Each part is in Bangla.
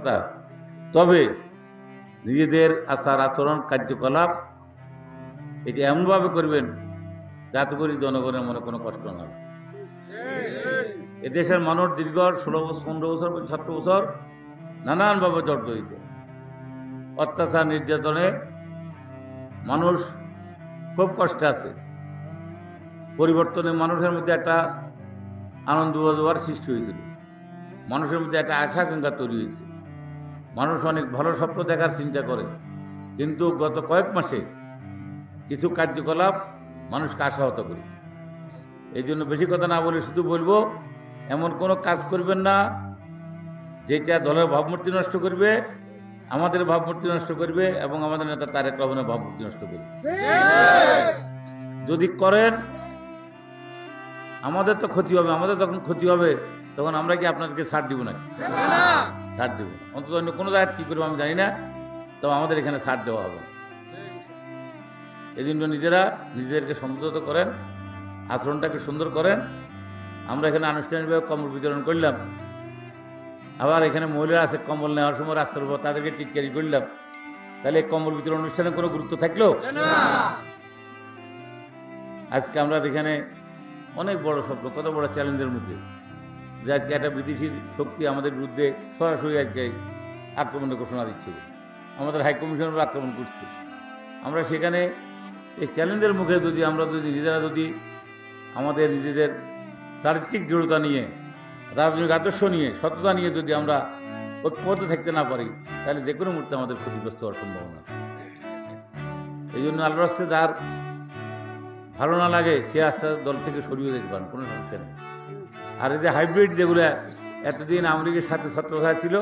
কথা, তবে নিজেদের আচার আচরণ কার্যকলাপ এটি এমনভাবে করবেন যাতে করে জনগণের মনে কোনো কষ্ট না হয়। এদেশের মানুষ দীর্ঘ 16 বছর 15 বছর 17 বছর নানানভাবে জর্জরিত, অত্যাচার নির্যাতনে মানুষ খুব কষ্টে আছে। পরিবর্তনে মানুষের মধ্যে একটা আনন্দ বাজোয়ার সৃষ্টি হয়েছিল, মানুষের মধ্যে একটা আশাকাঙ্ক্ষা তৈরি হয়েছে, মানুষ অনেক ভালো স্বপ্ন দেখার চিন্তা করে। কিন্তু গত কয়েক মাসে কিছু কার্যকলাপ মানুষকে আশাহত করেছে। এই জন্য বেশি কথা না বলে শুধু বলবো, এমন কোনো কাজ করবেন না যেটা দলের ভাবমূর্তি নষ্ট করবে, আমাদের ভাবমূর্তি নষ্ট করবে এবং আমাদের নেতা তারেক রহমানের ভাবমূর্তি নষ্ট করবে। যদি করেন আমাদের তো ক্ষতি হবে, আমাদের যখন ক্ষতি হবে তখন আমরা কি আপনাদেরকে ছাড় দিব নাকি? ছাড় দিব না। অন্তত অন্য কোনো জায়গায় কি করবো আমি জানি না, তবে আমাদের এখানে ছাড় দেওয়া হবে। এই জন্য নিজেরা নিজেদেরকে সংযত করেন, আচরণটাকে সুন্দর করেন। আমরা এখানে আনুষ্ঠানিকভাবে কম্বল বিতরণ করলাম, আবার এখানে মহিলারা আছে কম্বল নেওয়ার সময় রাস্তার উপর তাদেরকে টিটকারি করলাম, তাহলে এই কম্বল বিতরণ অনুষ্ঠানে কোনো গুরুত্ব থাকলো? আজকে আমরা এখানে অনেক বড় স্বপ্ন, কত বড় চ্যালেঞ্জের মধ্যে যে আজকে একটা বিদেশি শক্তি আমাদের বিরুদ্ধে সরাসরি আজকে আক্রমণের ঘোষণা দিচ্ছে, আমাদের হাইকমিশনের আক্রমণ করছে। আমরা সেখানে এই চ্যালেঞ্জের মুখে যদি আমরা নিজেরা আমাদের নিজেদের চারিত্রিক দৃঢ়তা নিয়ে, রাজনৈতিক আদর্শ নিয়ে, সততা নিয়ে যদি আমরা ঐক্যবদ্ধ থাকতে না পারি, তাহলে যে কোনো মুহূর্তে আমাদের ক্ষতিগ্রস্ত হওয়ার সম্ভাবনা। এই জন্য আল্লাহর রাস্তে যার ভালো না লাগে সে আস্তে আস্তে দল থেকে সরিয়ে যেতে পারেন, কোনো সমস্যা নেই। আর এই যে হাইব্রিড যেগুলো এতদিন আওয়ামী লীগের সাথে ছত্রছায়া ছিল,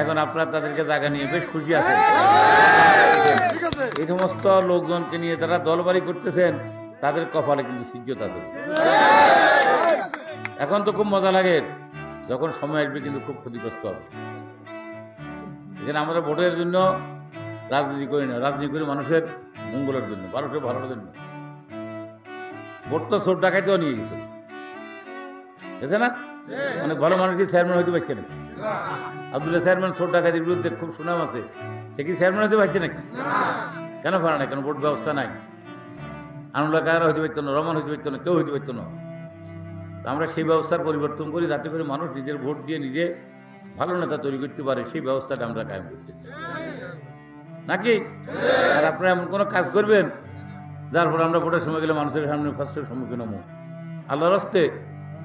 এখন আপনারা তাদেরকে জায়গা নিয়ে বেশ খুশি আছেন। এই সমস্ত লোকজনকে নিয়ে যারা দলবাড়ি করতেছেন তাদের কপালে কিন্তু সিজ্ঞতা দেবে। এখন তো খুব মজা লাগে, যখন সময় আসবে কিন্তু খুব ক্ষতিগ্রস্ত হবে। এখানে আমরা ভোটের জন্য রাজনীতি করি না, রাজনীতি করি মানুষের মঙ্গলের জন্য, মানুষের ভালোর জন্য। ভোট তো চোর ডাকাইতেও নিয়ে গেছে, বুঝছে না? অনেক ভালো মানুষ কি চেয়ারম্যান হইতে পারছে নাকি? আব্দুল্লাহ চেয়ারম্যান চোর ডাকাতির বিরুদ্ধে খুব সুনাম আছে, সে কি চেয়ারম্যান হইতে পারছে নাকি? কেন পারে না? কেন ভোট ব্যবস্থা নাই? আনুল্লাহ কারা হইতে পারতো না, রহমান হইতে পারতো না, কেউ হইতে পারতো না। আমরা সেই ব্যবস্থার পরিবর্তন করি যাতে করে মানুষ নিজের ভোট দিয়ে নিজে ভালো নেতা তৈরি করতে পারে, সেই ব্যবস্থাটা আমরা কায়েম করতেছি নাকি? আর আপনারা এমন কোনো কাজ করবেন যার ফলে আমরা ভোটের সময় গেলে মানুষের সামনে কষ্টের সম্মুখীন হবো। আল্লাহর রাস্তে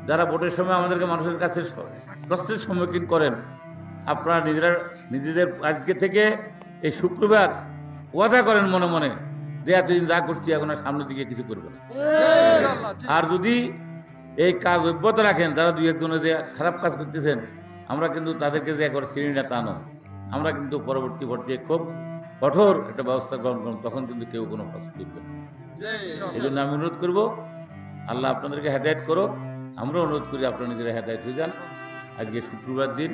যারা ভোটের সময় আমাদেরকে মানুষের কাছে কষ্টের সম্মুখীন করেন, আপনারা নিজেদের আজকে থেকে এই শুক্রবার ওয়াদা করেন মনে মনে যে এতদিন যা করছি এখন আর সামনের দিকে কিছু করবে না। আর যদি এই কাজ অব্যাহত রাখেন, যারা দুই একজনে যে খারাপ কাজ করতেছেন, আমরা কিন্তু তাদেরকে যে একবার শ্রেণীটা টানো, আমরা কিন্তু পরবর্তী পর্যায়ে খুব কঠোর একটা ব্যবস্থা গ্রহণ করব, তখন কিন্তু কেউ কোনো ফসল করবে না। এই জন্য আমি অনুরোধ করবো, আল্লাহ আপনাদেরকে হেদায়েত করো, আমরা অনুরোধ করি আপনারা নিজেরা হেদায়েত হয়ে যান। আজকে শুক্রবার দিন,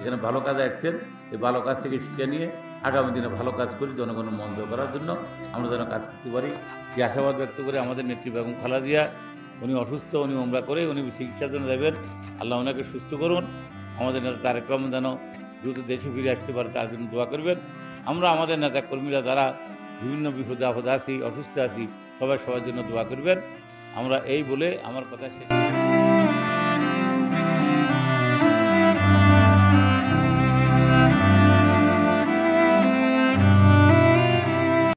এখানে ভালো কাজে আসছেন, এই ভালো কাজ থেকে শিক্ষা নিয়ে আগামী দিনে ভালো কাজ করি, জনগণের মন জয় করার জন্য আমরা যেন কাজ করতে পারি, সেই আশাবাদ ব্যক্ত করে আমাদের নেত্রী বেগম খালেদা জিয়া, উনি অসুস্থ, উনি ওমরা করে উনি চিকিৎসার জন্য যাবেন, আল্লাহ ওনাকে সুস্থ করুন। আমাদের নেতা তারেক রহমান যেন দ্রুত দেশে ফিরে আসতে পারে তার জন্য দোয়া করবেন। আমরা আমাদের নেতা কর্মীরা যারা বিভিন্ন বিপদে আপদে আছি, অসুস্থ আছি, সবার জন্য দোয়া করবেন। আমরা এই বলে আমার কথা শেষ।